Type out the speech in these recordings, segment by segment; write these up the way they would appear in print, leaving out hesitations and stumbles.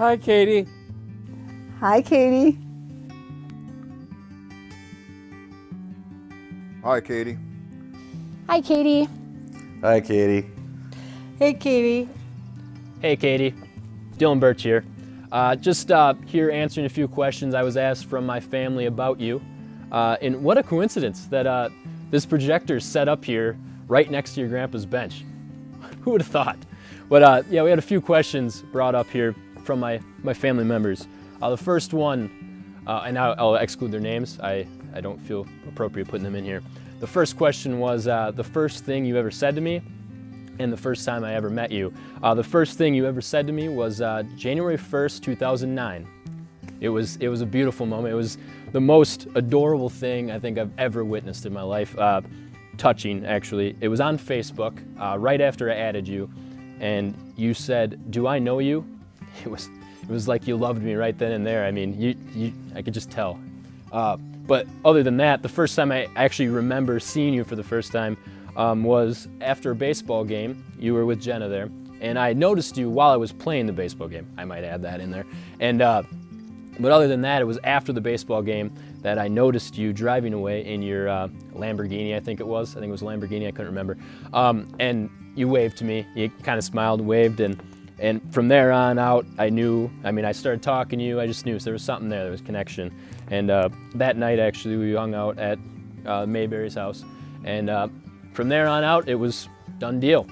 Hi, Katie. Hi, Katie. Hi, Katie. Hi, Katie. Hi, Katie. Hey, Katie. Hey, Katie. Dylan Birch here. Just here answering a few questions I was asked from my family about you. And what a coincidence that this projector's set up here right next to your grandpa's bench. Who would have thought? But yeah, we had a few questions brought up here from my family members. The first one, and I'll exclude their names. I don't feel appropriate putting them in here. The first question was the first thing you ever said to me and the first time I ever met you. The first thing you ever said to me was January 1st, 2009. It was a beautiful moment. It was the most adorable thing I think I've ever witnessed in my life. Touching, actually. It was on Facebook right after I added you, and you said, "Do I know you?" It was like you loved me right then and there. I mean, I could just tell. But other than that, the first time I actually remember seeing you for the first time was after a baseball game. You were with Jenna there, and I noticed you while I was playing the baseball game. I might add that in there. And but other than that, it was after the baseball game that I noticed you driving away in your Lamborghini, I think it was. I think it was a Lamborghini, I couldn't remember. And you waved to me. You kind of smiled and waved, and from there on out, I started talking to you. I just knew so there was something there. There was connection. And that night, actually, we hung out at Mayberry's house. And from there on out, it was done deal.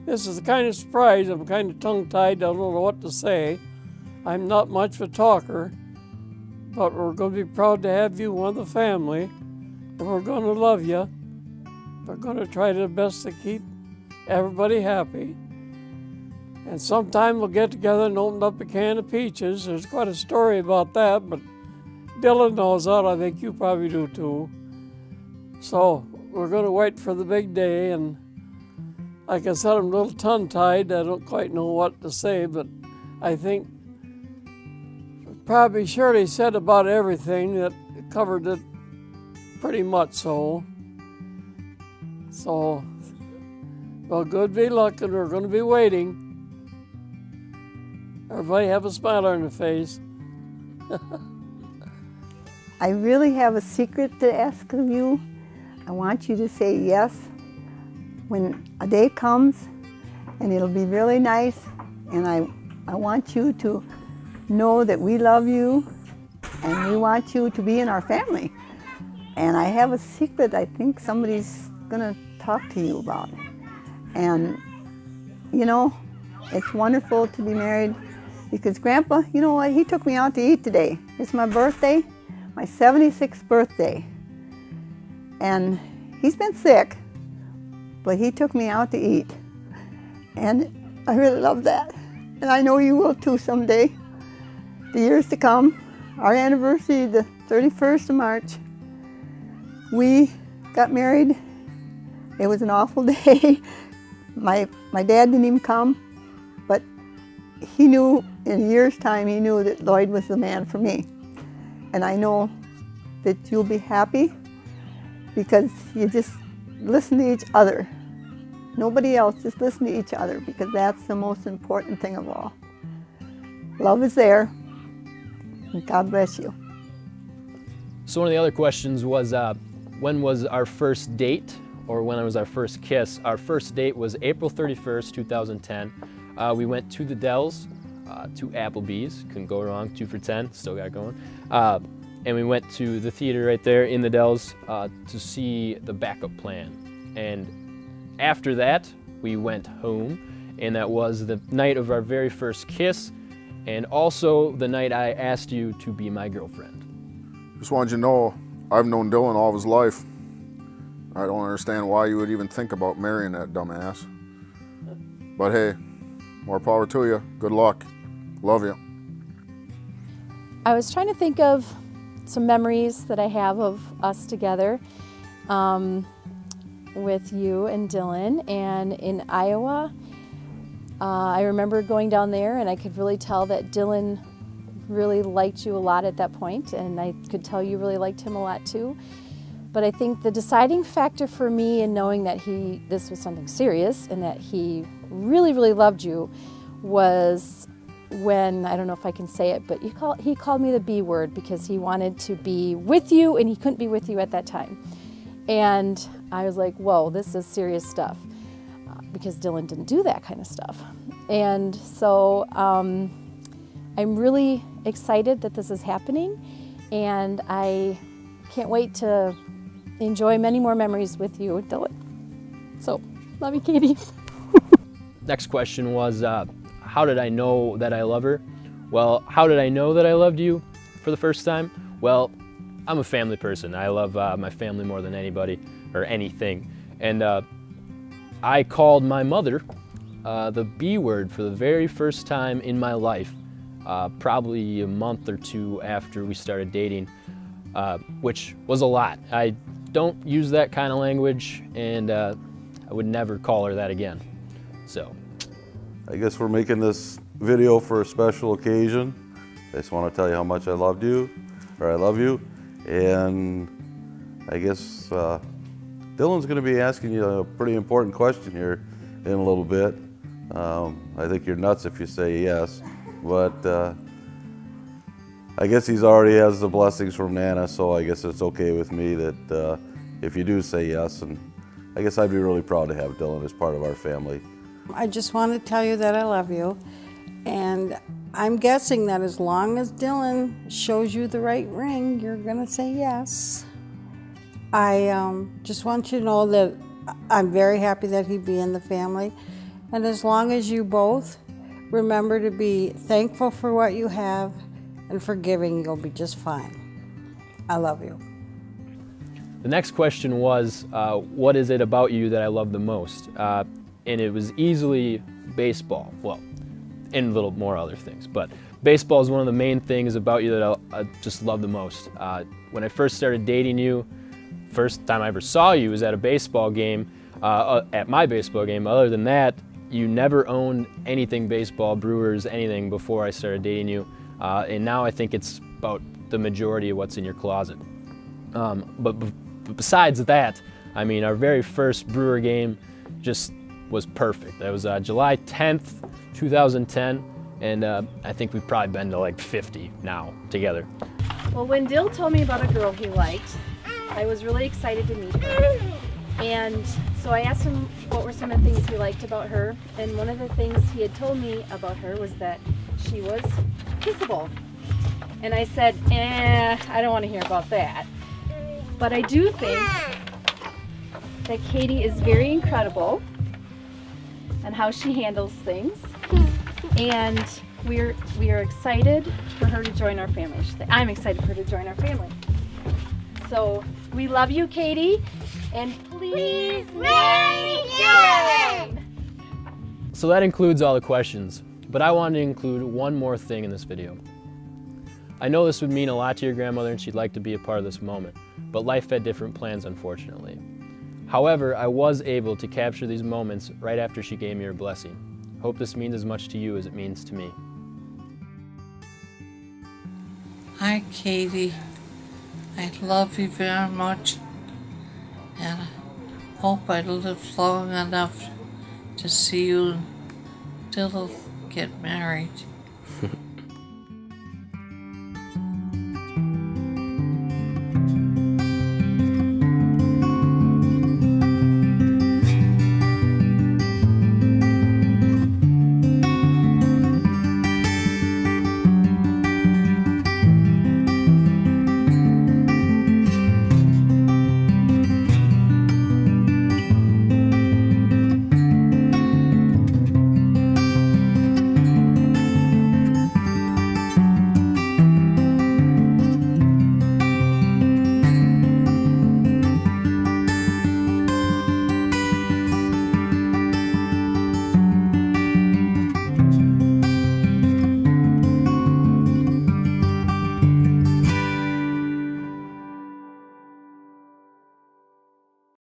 This is the kind of surprise. I'm kind of tongue-tied. I don't know what to say. I'm not much of a talker, but we're going to be proud to have you one of the family. And we're going to love you. We're going to try the best to keep everybody happy. And sometime we'll get together and open up a can of peaches. There's quite a story about that, but Dylan knows that. I think you probably do too. So we're going to wait for the big day. And like I said, I'm a little tongue-tied. I don't quite know what to say, but I think probably Shirley said about everything that covered it pretty much so. So, well, good be luck, and we're going to be waiting. Everybody have a smile on their face. I really have a secret to ask of you. I want you to say yes when a day comes, and it'll be really nice, and I want you to know that we love you and we want you to be in our family. And I have a secret I think somebody's gonna talk to you about. And you know, it's wonderful to be married because Grandpa, you know what, he took me out to eat today. It's my birthday, my 76th birthday. And he's been sick, but he took me out to eat. And I really love that. And I know you will too someday. The years to come, our anniversary, the 31st of March, we got married. It was an awful day. My dad didn't even come, but he knew in a year's time, he knew that Lloyd was the man for me. And I know that you'll be happy because you just listen to each other. Nobody else, just listen to each other because that's the most important thing of all. Love is there. God bless you. So one of the other questions was, when was our first date, or when was our first kiss? Our first date was April 31st, 2010. We went to the Dells, to Applebee's, couldn't go wrong, 2 for $10, still got going. And we went to the theater right there in the Dells to see The Backup Plan. And after that, we went home, and that was the night of our very first kiss, and also the night I asked you to be my girlfriend. Just wanted you to know, I've known Dylan all of his life. I don't understand why you would even think about marrying that dumbass. But hey, more power to you. Good luck. Love you. I was trying to think of some memories that I have of us together with you and Dylan. And in Iowa, I remember going down there, and I could really tell that Dylan really liked you a lot at that point, and I could tell you really liked him a lot too. But I think the deciding factor for me in knowing that this was something serious and that he really, really loved you was when, I don't know if I can say it, but he called me the B word because he wanted to be with you and he couldn't be with you at that time. And I was like, whoa, this is serious stuff, because Dylan didn't do that kind of stuff. And so I'm really excited that this is happening, and I can't wait to enjoy many more memories with you, Dylan. So, love you, Katie. Next question was, how did I know that I love her? Well, how did I know that I loved you for the first time? Well, I'm a family person. I love my family more than anybody or anything. And I called my mother the B word for the very first time in my life, probably a month or two after we started dating, which was a lot. I don't use that kind of language, and I would never call her that again. So, I guess we're making this video for a special occasion. I just want to tell you how much I love you, and I guess Dylan's going to be asking you a pretty important question here in a little bit. I think you're nuts if you say yes, but I guess he's already has the blessings from Nana, so I guess it's okay with me that if you do say yes, and I guess I'd be really proud to have Dylan as part of our family. I just want to tell you that I love you, and I'm guessing that as long as Dylan shows you the right ring, you're going to say yes. I just want you to know that I'm very happy that he'd be in the family, and as long as you both remember to be thankful for what you have and forgiving, you'll be just fine. I love you. the next question was, what is it about you that I love the most? And it was easily baseball. Well, and a little more other things, but baseball is one of the main things about you that I just love the most. When I first started dating you, first time I ever saw you was at a baseball game, at my baseball game. Other than that, you never owned anything baseball, Brewers, anything before I started dating you. And now I think it's about the majority of what's in your closet. But besides that, I mean, our very first Brewer game just was perfect. That was July 10th, 2010, and I think we've probably been to like 50 now together. Well, when Dill told me about a girl he liked, I was really excited to meet her. And so I asked him what were some of the things he liked about her, and one of the things he had told me about her was that she was kissable. And I said, I don't want to hear about that. But I do think that Katie is very incredible and how she handles things. And we are excited for her to join our family. I'm excited for her to join our family. So we love you, Katie, and please marry Dylan! So that includes all the questions, but I wanted to include one more thing in this video. I know this would mean a lot to your grandmother and she'd like to be a part of this moment, but life had different plans, unfortunately. However, I was able to capture these moments right after she gave me her blessing. Hope this means as much to you as it means to me. Hi, Katie. I love you very much, and I hope I live long enough to see you and Dylan get married.